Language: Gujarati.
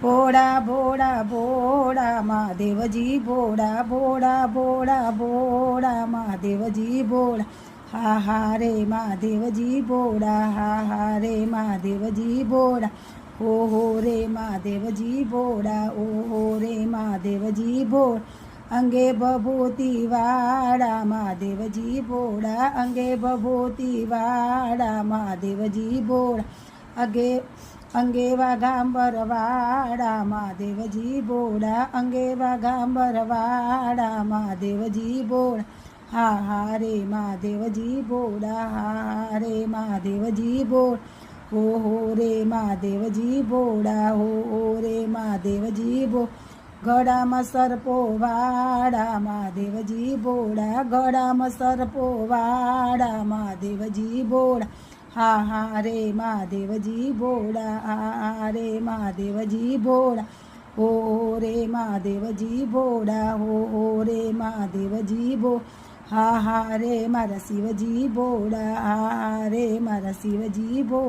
ભોળા ભોળા ભોળા મહાદેવજી ભોળા ભોળા ભોળા ભોળા મહાદેવજી ભોળા હા હા રે મહાદેવજી ભોળા હા હા રે મહાદેવજી ભોળા ઓહો રે મહાદેવજી ભોળા ઓહો રે મહાદેવજી ભોળા અંગે ભભૂતિ વાળા મહાદેવજી ભોળા અંગે ભભૂતિ વાળા મહાદેવજી ભોળા અંગે વાઘાંબર વાળા મહાદેવજી ભોળા અંગે વાઘાંબર વાળા મહાદેવજી ભોળા હા હા રે મહાદેવજી ભોળા હા હા રે મહાદેવજી ભોળા ઓહો રે મહાદેવજી ભોળા હો રે મહાદેવજી ભોળા ગળામાં સર્પો વાળા મહાદેવજી ભોળા ગળામાં સર્પો વાળા મહાદેવજી ભોળા હા હા રે મહાદેવજી ભોળા હા હા રે મહાદેવજી ભોળા હો રે મહાદેવજી ભોળા હો રે મહાદેવજી ભોળા હા હા રે મારા શિવજી ભોળા હા હા રે મારા શિવજી ભોળા